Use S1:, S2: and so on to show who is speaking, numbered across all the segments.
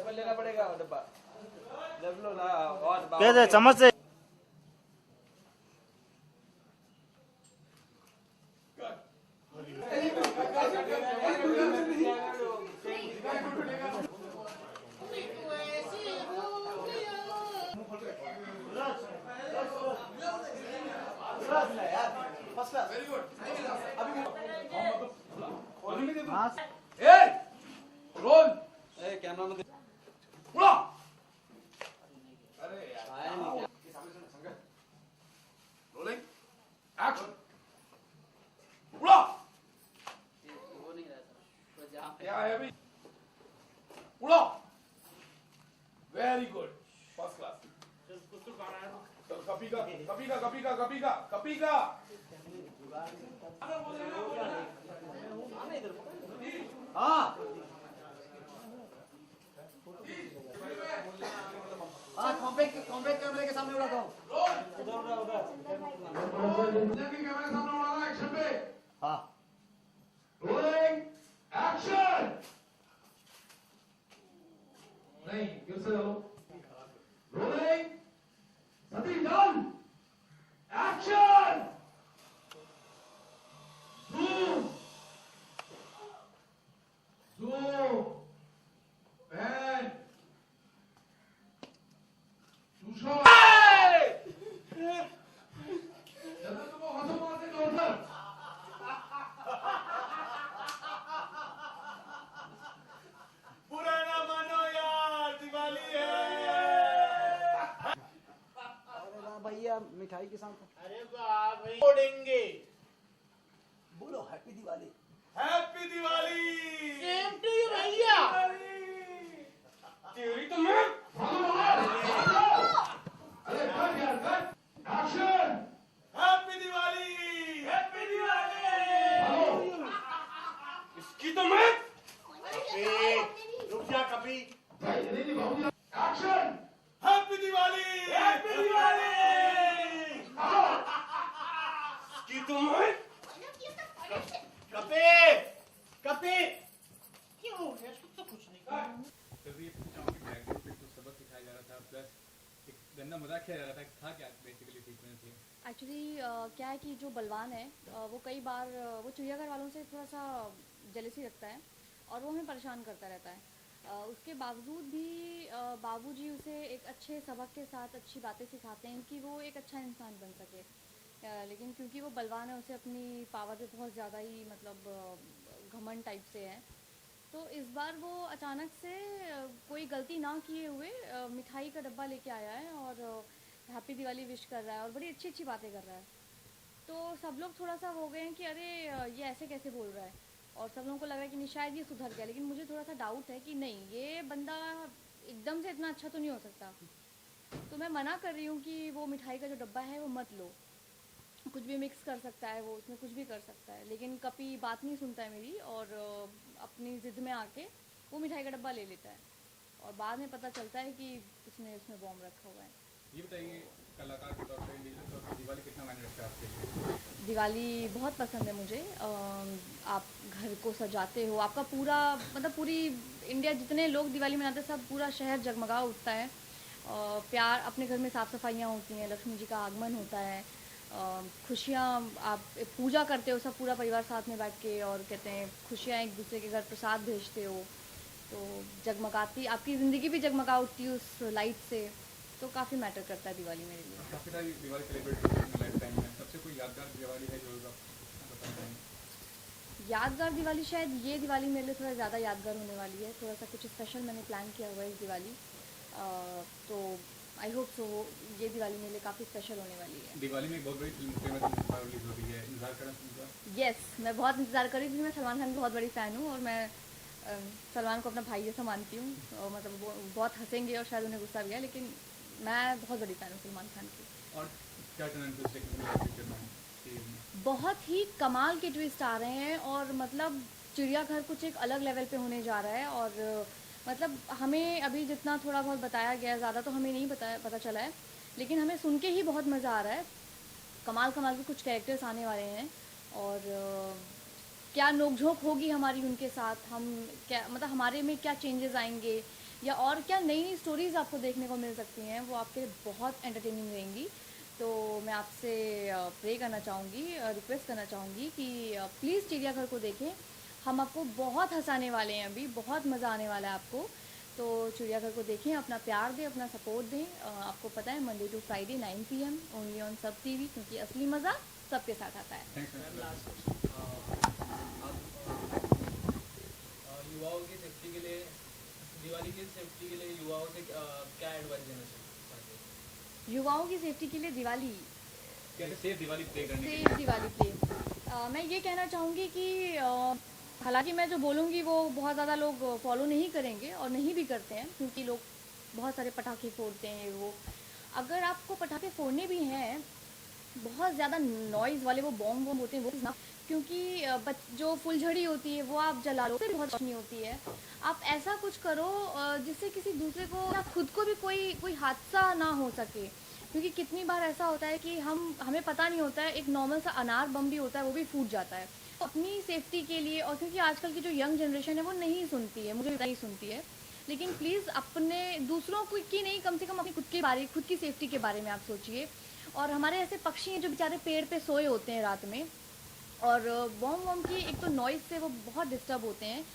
S1: में लेना पड़ेगा डब्बा। जब लो ना और
S2: कह दे चम्मच से।
S1: Very good. रोल कैमरा में उड़ा। अरे यार रोलिंग एक्शन उड़ा।
S3: वो नहीं रहता
S1: क्या है अभी उड़ा। Very good first class. कभी का
S3: हाँ कॉम्पैक्ट कैमरे के सामने उड़ाता हूँ।
S4: कैमरे सामने उड़ाना एक्शन पे।
S3: हाँ
S4: रोलिंग एक्शन। नहीं फिर से चलो। Rolling Satish done action. Zoom zoom pan दूसरा जल्दी तुमको हंसो मारते जोरदार।
S1: पुराना मानो यार दिवाली है।
S3: अरे वाह भैया मिठाई के साथ
S2: अरे वाह भाई छोड़ेंगे।
S3: बोलो happy Diwali.
S1: Happy Diwali.
S2: Same to you भैया।
S1: तेरी तो मैं
S4: अरे कट यार cut action.
S1: Happy Diwali. Happy Diwali. इसकी तो मैं
S2: रुक जा कभी।
S4: नहीं बाबू action.
S1: Happy Diwali. Happy Diwali. इसकी तो मैं
S2: कपे कपे क्यों हो गया तो कुछ नहीं।
S5: तभी ये पूछा हूँ कि ब्लैक पे कुछ सबक सिखाया जा रहा था प्लस एक गंदा मजाक किया जा रहा था क्या बेसिकली सीक्वेंस ये।
S6: एक्चुअली क्या है कि जो बलवान है वो कई बार वो चिड़ियाघर वालों से थोड़ा सा जेलसी रखता है और वो हमें परेशान करता रहता है। उसके बावजूद भी बाबूजी उसे एक अच्छे सबक के साथ अच्छी बातें सिखाते हैं कि वो एक अच्छा इंसान बन सके। लेकिन क्योंकि वो बलवान है उसे अपनी पावर पे बहुत ज़्यादा ही मतलब घमंड टाइप से है। तो इस बार वो अचानक से कोई गलती ना किए हुए मिठाई का डब्बा लेके आया है और हैप्पी दिवाली विश कर रहा है और बड़ी अच्छी अच्छी बातें कर रहा है। तो सब लोग थोड़ा सा हो गए हैं कि अरे ये ऐसे कैसे बोल रहा है और सब लोगों को लग रहा है कि नहीं शायद ये सुधर गया। लेकिन मुझे थोड़ा सा डाउट है कि नहीं ये बंदा एकदम से इतना अच्छा तो नहीं हो सकता। तो मैं मना कर रही हूँ कि वो मिठाई का जो डब्बा है वो मत लो। कुछ भी मिक्स कर सकता है वो उसमें कुछ भी कर सकता है। लेकिन कभी बात नहीं सुनता है मेरी और अपनी ज़िद में आके वो मिठाई का डब्बा ले लेता है और बाद में पता चलता है कि उसने उसमें बॉम्ब रखा हुआ है।
S5: ये बताइए कलाकार के तौर पर इंडिविजुअल तौर पर दिवाली कितना मायने रखता है आपके लिए।
S6: दिवाली बहुत पसंद है मुझे। आप घर को सजाते हो आपका पूरा मतलब पूरी इंडिया जितने लोग दिवाली मनाते हैं सब पूरा शहर जगमगा उठता है। प्यार अपने घर में साफ़ सफाइयाँ होती हैं, लक्ष्मी जी का आगमन होता है, खुशियाँ आप पूजा करते हो सब पूरा परिवार साथ में बैठ के और कहते हैं खुशियाँ एक दूसरे के घर प्रसाद भेजते हो तो जगमगाती आपकी ज़िंदगी भी जगमगा उठती है उस लाइट से। तो काफ़ी मैटर करता है दिवाली मेरे लिए।
S5: काफ़ी सारी दिवाली सेलिब्रेट करते हैं लाइफ टाइम में, सबसे कोई यादगार दिवाली है जो आप बता पाएंगे।
S6: यादगार दिवाली शायद ये दिवाली मेरे लिए थोड़ा ज़्यादा यादगार होने वाली है। थोड़ा सा कुछ स्पेशल मैंने प्लान किया हुआ है इस दिवाली। तो आई होप सो ये दिवाली मेरे लिए काफ़ी स्पेशल होने वाली है।
S5: दिवाली में एक बहुत बड़ी फिल्म फेमस रिलीज हो रही है, इंतजार करना चाहूँगा।
S6: यस मैं बहुत इंतज़ार कर रही थी। मैं सलमान खान की बहुत बड़ी फ़ैन हूँ और मैं सलमान को अपना भाई जैसा मानती हूँ और मतलब वो बहुत हंसेंगे और शायद उन्हें गुस्सा भी है लेकिन मैं बहुत बड़ी फ़ैन हूँ सलमान खान की।
S5: और क्या टर्न ट्विस्ट फ्यूचर में
S6: बहुत ही कमाल के ट्विस्ट आ रहे हैं और मतलब चिड़ियाघर कुछ एक अलग लेवल पे होने जा रहा है और मतलब हमें अभी जितना थोड़ा बहुत बताया गया है ज़्यादा तो हमें नहीं पता चला है लेकिन हमें सुन के ही बहुत मज़ा आ रहा है। कमाल कमाल के कुछ कैरेक्टर्स आने वाले हैं और क्या नोकझोंक होगी हमारी उनके साथ, हम क्या मतलब हमारे में क्या चेंजेस आएंगे, या और क्या नई नई स्टोरीज़ आपको देखने को मिल सकती हैं, वो आपके लिए बहुत एंटरटेनिंग रहेंगी। तो मैं आपसे प्रे करना चाहूँगी, रिक्वेस्ट करना चाहूँगी कि प्लीज़ चिड़ियाघर को देखें। हम आपको बहुत हंसाने वाले हैं, अभी बहुत मज़ा आने वाला है आपको। तो चिड़ियाघर को देखें, अपना प्यार दें, अपना सपोर्ट दें। आपको पता है Monday to Friday 9 PM only on SAB TV, क्योंकि असली मज़ा सबके साथ आता है।
S7: युवाओं की सेफ्टी के लिए, दिवाली की सेफ्टी के लिए युवाओं से क्या एडवाइस देना चाहते हैं?
S6: युवाओं की सेफ्टी के लिए दिवाली,
S5: कैसे सेफ दिवाली प्ले करने के
S6: सेफ दिवाली प्ले, मैं ये कहना चाहूँगी कि हालांकि मैं जो बोलूँगी वो बहुत ज़्यादा लोग फॉलो नहीं करेंगे और नहीं भी करते हैं, क्योंकि लोग बहुत सारे पटाखे फोड़ते हैं। वो अगर आपको पटाखे फोड़ने भी हैं, बहुत ज़्यादा नॉइज़ वाले वो बॉम्ब होते हैं वो ना, क्योंकि जो फुलझड़ी होती है वो आप जला लो, उससे बहुत रोशनी होती है। आप ऐसा कुछ करो जिससे किसी दूसरे को या खुद को भी कोई हादसा ना हो सके, क्योंकि कितनी बार ऐसा होता है कि हमें पता नहीं होता है, एक नॉर्मल सा अनार बम भी होता है, वो भी फूट जाता है। तो अपनी सेफ्टी के लिए, और क्योंकि आजकल की जो यंग जनरेशन है वो नहीं सुनती है, मुझे नहीं सुनती है, लेकिन प्लीज़ अपने दूसरों की नहीं, कम से कम अपनी खुद की सेफ्टी के बारे में आप सोचिए। और हमारे ऐसे पक्षी हैं जो बेचारे पेड़ पे सोए होते हैं रात में, और बॉम्ब की एक तो नॉइज़ से वो बहुत डिस्टर्ब होते हैं।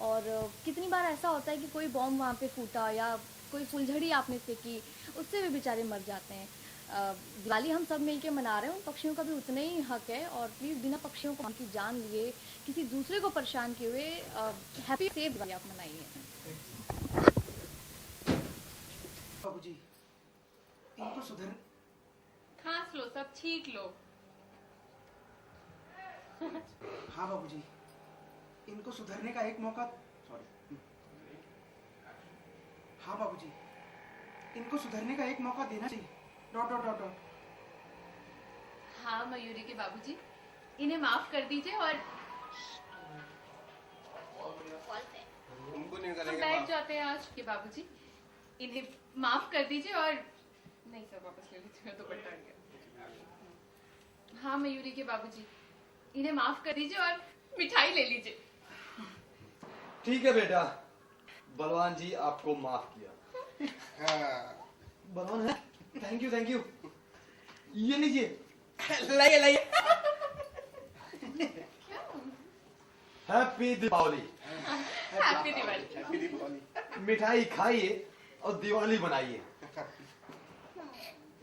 S6: और कितनी बार ऐसा होता है कि कोई बॉम्ब वहाँ पे फूटा या कोई फुलझड़ी आपने फेंकी, उससे भी बेचारे मर जाते हैं। दिवाली हम सब मिलके मना रहे हैं, उन पक्षियों का भी उतना ही हक है। और प्लीज़ बिना पक्षियों को उनकी जान लिए, किसी दूसरे को परेशान किए हुए हैप्पी सेफ दिवाली आप मनाइए।
S2: बाबूजी, इनको सुधर।
S8: खांस लो, सब छींक लो।
S2: हाँ बाबूजी, इनको सुधरने का एक मौका। सॉरी। हाँ बाबूजी, इनको सुधरने का एक मौका देना चाहिए। Dot dot dot dot.
S8: हाँ मयूरी के बाबूजी, इन्हें माफ कर दीजिए और
S1: उनको नहीं
S8: हम
S1: करेंगे
S8: बैठ
S1: माफ।
S8: जाते हैं आज के बाबूजी। इन्हें माफ कर दीजिए और नहीं सर वापस ले लीजिए, मैं दुपट्टा आ गया। हाँ मयूरी के बाबूजी, इन्हें माफ कर दीजिए और मिठाई ले लीजिए।
S1: ठीक है बेटा, बलवान जी आपको माफ किया। हाँ।
S3: बलवान है,
S1: थैंक यू। ये लीजिए।
S3: लाइए
S1: हैप्पी दीपावली।
S8: हैप्पी दिवाली।
S1: मिठाई खाइए और दिवाली बनाइए।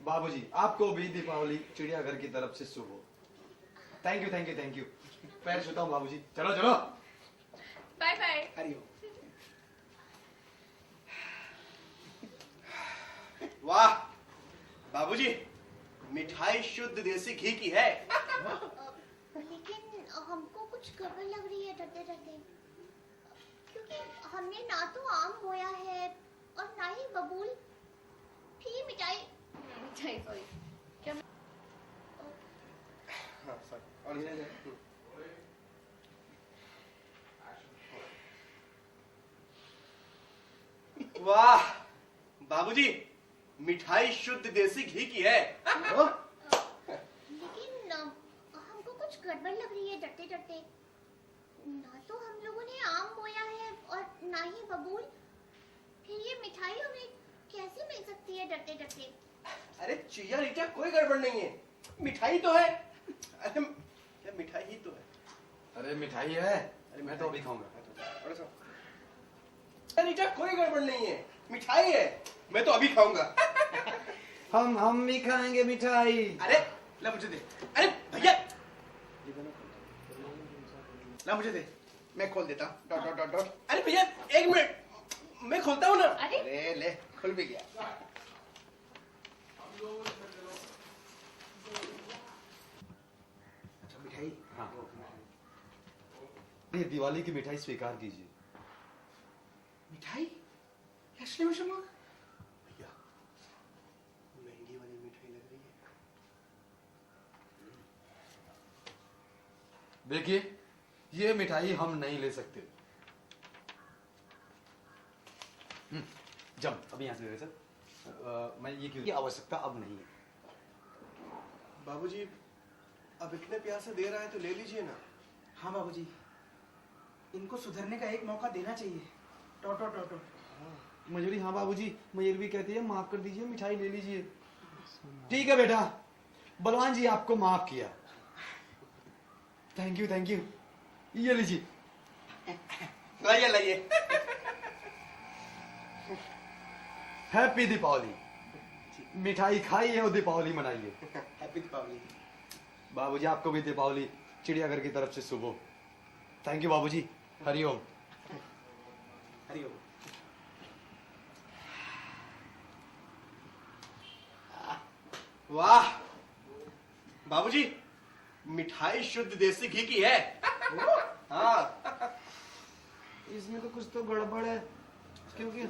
S1: बाबूजी आपको भी दीपावली चिड़ियाघर की तरफ से शुभ हो। Thank you. पैर छूता हूँ बाबूजी। चलो।
S8: Bye bye.
S3: हरिओम।
S9: वाह बाबूजी, मिठाई शुद्ध देसी घी की है।
S10: लेकिन हमको कुछ गड़बड़ लग रही है डरते डरते, क्योंकि हमने ना तो आम बोया है और ना ही बबूल। फिर ये मिठाई
S8: सॉरी, क्या
S9: हाँ, sorry। और ये वाह बाबूजी, मिठाई शुद्ध देसी घी की है।
S10: लेकिन हमको कुछ गड़बड़ लग रही है डरते डरते। ना तो हम लोगों ने आम बोया है और ना ही बबूल। फिर ये मिठाई हमें कैसे मिल सकती है डरते डरते?
S9: अरे चिया रीटा, कोई गड़बड़ नहीं है, मिठाई तो है। अरे मिठाई ही तो है।
S1: अरे मिठाई है। अरे मैं तो अभी खाऊंगा।
S9: रीटा, कोई गड़बड़ नहीं है, मिठाई है, मैं तो अभी खाऊंगा।
S1: हम भी खाएंगे मिठाई।
S9: अरे ला मुझे दे। अरे भैया ला मुझे दे, मैं खोल देता हूँ। Dot dot dot dot. अरे भैया एक मिनट, मैं खोलता हूँ ना।
S8: अरे
S9: ले खुल भी गया।
S2: अच्छा मिठाई।
S1: हाँ। ये दिवाली की मिठाई स्वीकार कीजिए।
S2: मिठाई? असली में शमा?
S9: भैया महंगी वाली मिठाई लग रही है।
S1: देखिए, ये मिठाई हम नहीं ले सकते। जब अभी यहाँ से ले सर, मैं ये क्यों, आवश्यकता अब नहीं है।
S9: बाबूजी अब इतने प्यार से दे रहा है तो ले लीजिए ना।
S2: हाँ बाबूजी, इनको सुधरने का एक मौका देना चाहिए। Dot dot dot dot.
S1: Mayuri हाँ बाबूजी, मयूरी भी कहती है माफ कर दीजिए, मिठाई ले लीजिए। ठीक है बेटा, बलवान जी आपको माफ किया। थैंक यू, ये लीजिए।
S9: लाइए लाइए।
S1: हैप्पी दीपावली। मिठाई खाइए और दीपावली मनाइए।
S9: हैप्पी दीपावली।
S1: बाबूजी आपको भी दीपावली चिड़ियाघर की तरफ से शुभ हो। थैंक यू बाबूजी। हरिओम।
S9: हरिओम। वाह बाबूजी, मिठाई शुद्ध देसी घी की है। हाँ,
S1: इसमें तो कुछ तो गड़बड़ है, क्योंकि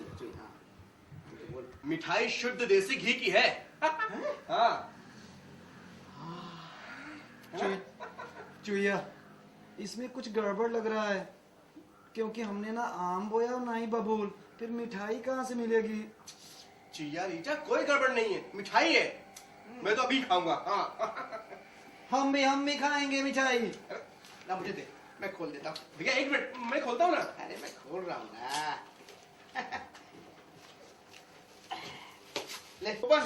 S9: मिठाई शुद्ध देसी घी की है। हाँ।
S1: चुईया, इसमें कुछ गड़बड़ लग रहा है, क्योंकि हमने ना आम बोया और ना ही बबूल, फिर मिठाई कहाँ से मिलेगी?
S9: चिया रीचा कोई गड़बड़ नहीं है, मिठाई है। मैं तो अभी खाऊंगा। हाँ।
S1: हम भी खाएंगे मिठाई।
S9: ना मुझे दे, मैं खोल देता हूँ। भैया एक मिनट, मैं खोलता हूँ ना। अरे मैं खोल रहा हूँ ना। ले ओपन।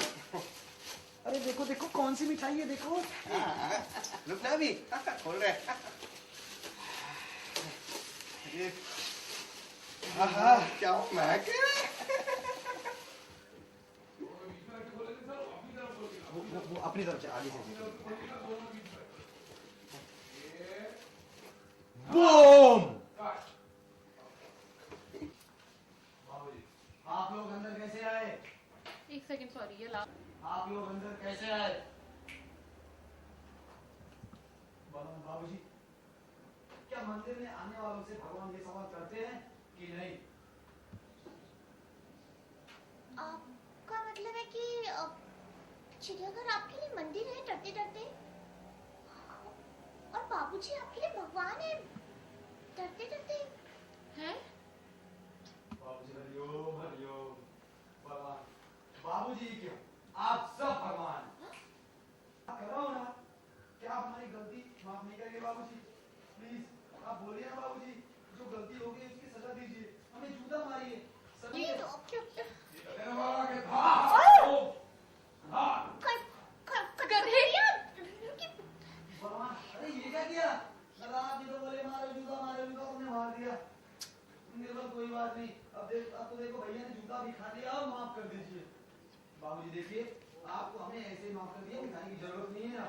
S1: अरे देखो देखो कौन सी मिठाई है, देखो।
S9: रुकना अभी, खोल रहे। अरे क्या महक
S1: वो अपनी तरफ से आगे से। बूम! आप लोग अंदर कैसे आए?
S8: एक सेकंड, सॉरी, ये ला।
S1: आप लोग अंदर कैसे आए? बाबूजी, क्या मंदिर में आने वालों से भगवान ये सवाल करते हैं कि नहीं?
S10: आपका मतलब है कि चिड़ियाघर आपके लिए मंदिर है, डरते डरते, और बाबूजी आपके लिए भगवान है, डरते डरते
S8: हैं?
S1: बाबूजी हरिओम हरिओम। भगवान बाबूजी क्यों, आप सब भगवान करो ना। क्या आप हमारी गलती माफ नहीं करेंगे बाबूजी? प्लीज आप बोलिए ना बाबूजी, जो गलती होगी उसकी सजा दीजिए, हमें जूता मारिए। भगवान, अरे ये क्या किया? आप जी तो बोले मारो जूता, तुमने मार दिया। निर्बल कोई बात नहीं, अब तो देखो भैया ने जूता भी खा लिया, और माफ कर दीजिए। बाबूजी देखिए, आपको हमें ऐसे माफ कर दिया, मिठाई की जरूरत नहीं है ना।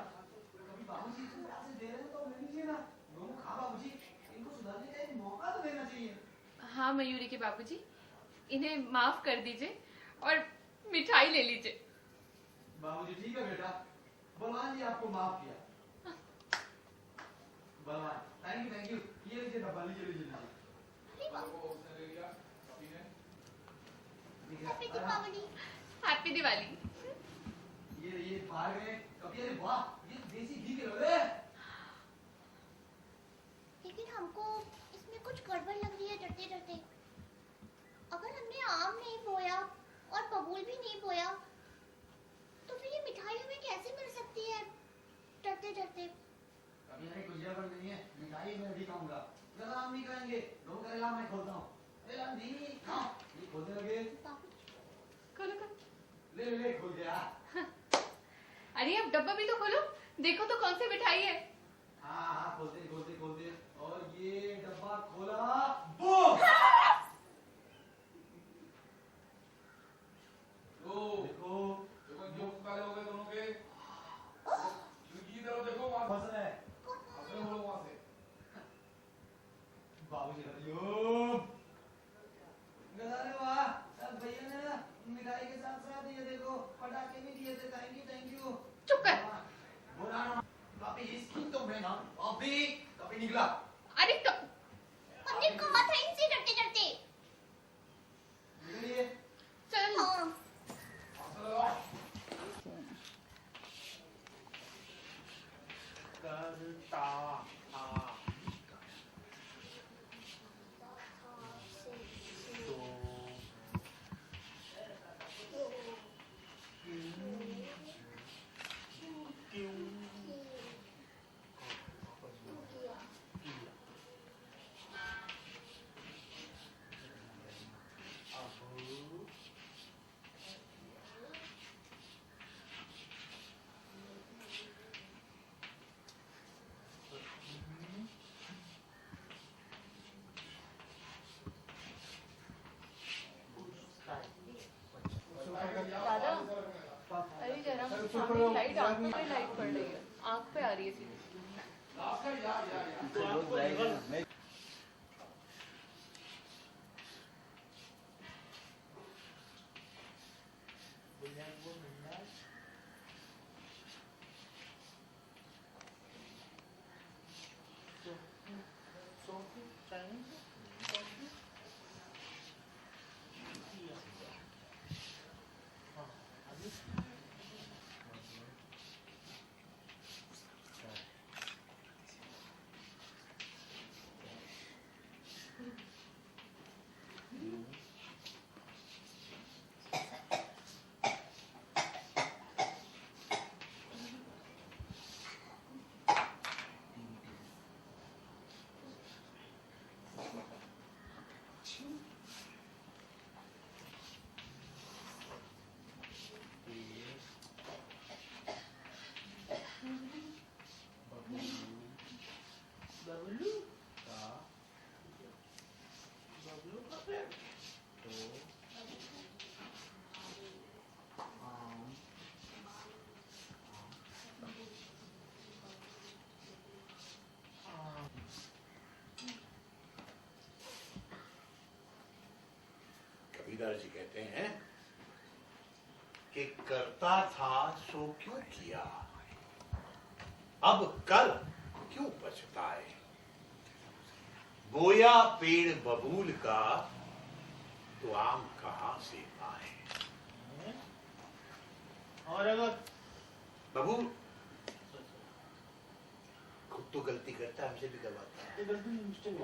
S1: कभी बाबूजी इतने पैसे दे रहे हैं तो ले लीजिए ना। दोनों खा बाबूजी, इनको सुधारने का एक मौका तो देना चाहिए।
S8: हाँ मयूरी के बाबूजी, इन्हें माफ कर दीजिए और मिठाई ले लीजिए।
S1: बाबूजी ठीक है बेटा, बलवान जी आपको माफ किया। बलवान थैंक यू, ये लीजिए डब्बा, लीजिए।
S10: हैप्पी दीपावली।
S8: हैप्पी दिवाली।
S1: ये बाहर गए कभी, अरे वाह ये देसी घी के लग रहे हैं।
S10: लेकिन हमको इसमें कुछ गड़बड़ लग रही है, डरते डरते। अगर हमने आम नहीं बोया और बबूल भी नहीं बोया, तो फिर ये मिठाई हमें कैसे मिल सकती है, डरते डरते।
S1: कभी नहीं, कुछ गड़बड़ नहीं है, मिठाई मैं भी खाऊंगा। जरा आम नहीं खाएंगे, दो करेला मैं खोलता हूँ। ये खोलने लगे।
S8: खोलो खोलो।
S1: ले खोल गया।
S8: अरे अब डब्बा भी तो खोलो, देखो तो कौन सी मिठाई है।
S1: हाँ खोलते, और ये डब्बा खोला, बूम! देखो
S4: जो काले हो गए दोनों के। खिड़की की तरफ देखो, वहां
S1: फंस रहा है।
S4: अपने बोलो वहां से।
S1: बाबूजी हरिओम। गजारे वाह, अब भैया ने ना मिठाई के साथ साथ ये देखो पटाखे भी दिए थे। Thank you.
S8: चुप कर।
S1: बोला ना, बापी इसकी तो
S2: आदमी
S8: कोई लाइट पड़ रही है, आंख पे आ रही है सीधी।
S2: तो आपको लेवल बबलू बबलू का पेड़
S11: कबीरदास जी कहते हैं कि करता था सो क्यों किया, अब कर क्यों पछताए। बोया पेड़ बबूल का तो आम कहां से आए।
S2: और अगर
S11: बबूल खुद तो गलती करता है, हमसे भी करवाता है।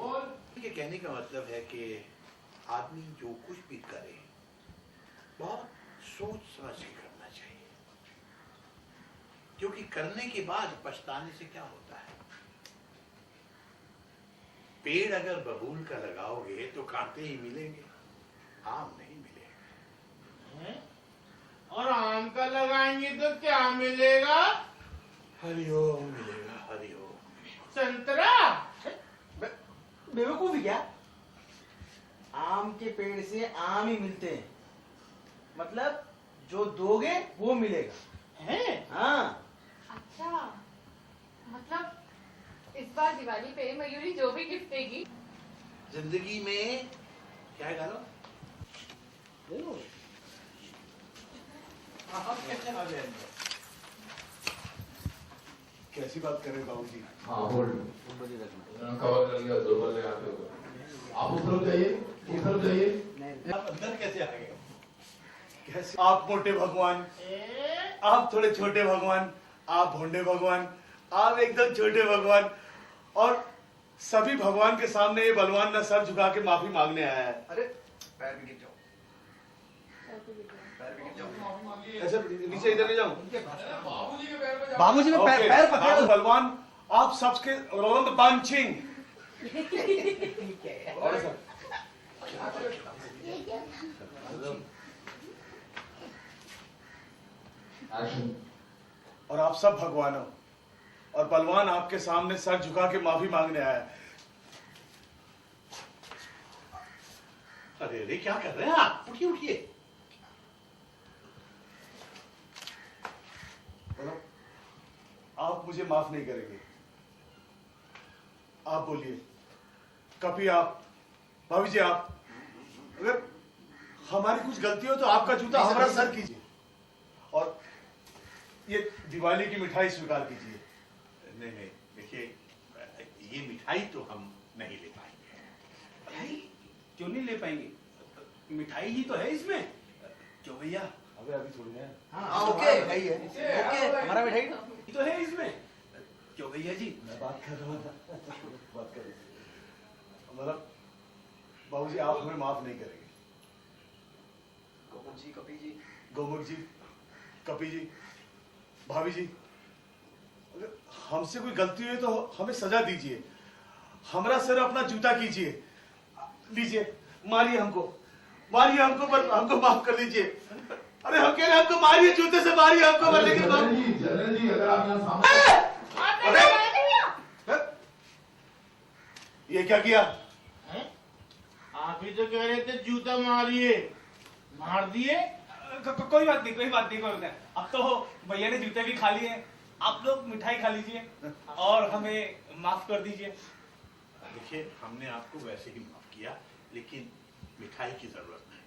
S11: और ये कहने का मतलब है कि आदमी जो कुछ भी करे बहुत सोच समझ के करना चाहिए, क्योंकि करने के बाद पछताने से क्या होता है। पेड़ अगर बबूल का लगाओगे तो कांटे ही मिलेंगे, आम नहीं मिलेगा।
S2: और आम का लगाएंगे तो क्या मिलेगा?
S11: हरिओम मिलेगा, हरिओम।
S2: संतरा।
S3: बेवकूफी क्या, आम के पेड़ से आम ही मिलते हैं, मतलब जो दोगे वो मिलेगा।
S2: हैं?
S3: हाँ।
S8: अच्छा, मतलब इस बार दिवाली पे मयूरी जो भी गिफ्ट देगी
S11: जिंदगी में क्या है डालो
S1: कैसी बात कर रहे बाबू जी?
S4: हाँ होल्ड कवर कर लिया, दो बल्ले आते हो। आप उस तरफ जाइए, उस तरफ जाइए।
S1: आप अंदर कैसे आ गए? कैसे? आप मोटे भगवान, आप थोड़े छोटे भगवान, आप भोंडे भगवान, आप एकदम छोटे भगवान, और सभी भगवान के सामने ये बलवान ना सर झुका के माफी मांगने आया है।
S9: अरे पैर भी गिर जाओ, पैर भी गिर जाओ।
S1: ऐसे नीचे इधर ले जाऊं?
S4: बाबूजी के पैर पे जाओ।
S3: बाबूजी ने पैर
S1: Okay,
S3: पकड़े।
S1: आप बलवान, आप सबके रोलंद बांचिंग। और सर
S4: एक्शन।
S1: और आप सब भगवान हो, और बलवान आपके सामने सर झुका के माफी मांगने आया है।
S11: अरे अरे क्या कर रहे हैं आप, उठिए उठिए।
S1: बोलो, आप मुझे माफ नहीं करेंगे। आप बोलिए, कभी आप, भाभी जी आप, अगर हमारी कुछ गलती हो तो आपका जूता हमारा सर कीजिए, और ये दिवाली की मिठाई स्वीकार कीजिए।
S11: नहीं नहीं, देखिए ये मिठाई तो हम नहीं ले पाएंगे।
S1: मिठाई क्यों नहीं ले पाएंगे? मिठाई ही तो है इसमें। क्यों भैया? अबे अभी थोड़ी है।
S3: हाँ ओके भाई है, ओके हमारा मिठाई
S1: ये तो है इसमें। क्यों भैया जी? मैं बात कर रहा था, बात कर रहा था। मतलब बाबूजी आप हमें माफ नहीं करेंगे।
S9: गोमुख जी, कपी जी,
S1: गोमुख जी, कपी जी, भाभी जी, अगर हमसे कोई गलती हुई तो हमें सजा दीजिए, हमारा सर अपना जूता कीजिए, लीजिए, मारिए हमको, मारिए हमको, पर हमको माफ कर दीजिए। अरे हम कह रहे हमको मारिए, जूते से मारिए हमको, पर लेकिन
S4: जनरल जी अगर आप यहाँ सामने
S1: ये क्या किया?
S2: आप ही तो कह रहे थे जूता मारिए, मार दिए।
S5: कोई बात नहीं कर दे। अब तो भैया ने जूते भी खा लिए, आप लोग मिठाई खा लीजिए और हमें माफ कर दीजिए।
S11: देखिए, हमने आपको वैसे ही माफ किया, लेकिन मिठाई की जरूरत नहीं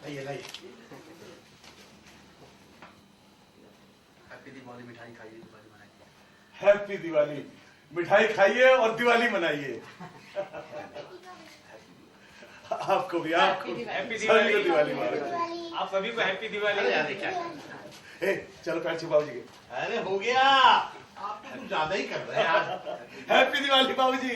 S11: है। लाइए
S3: हैप्पी दिवाली, मिठाई खाइए, दिवाली मनाइए।
S11: हैप्पी दिवाली, मिठाई खाइए और दिवाली मनाइए। आपको भी, आपको
S5: हैप्पी
S11: सभी को
S5: दिवाली।
S11: दिवाली।
S5: आप सभी को हैप्पी दिवाली।
S11: चलो पैसे बाबूजी के। अरे हो गया, आप तो कुछ ज्यादा ही कर रहे हैं। हैप्पी दिवाली बाबूजी।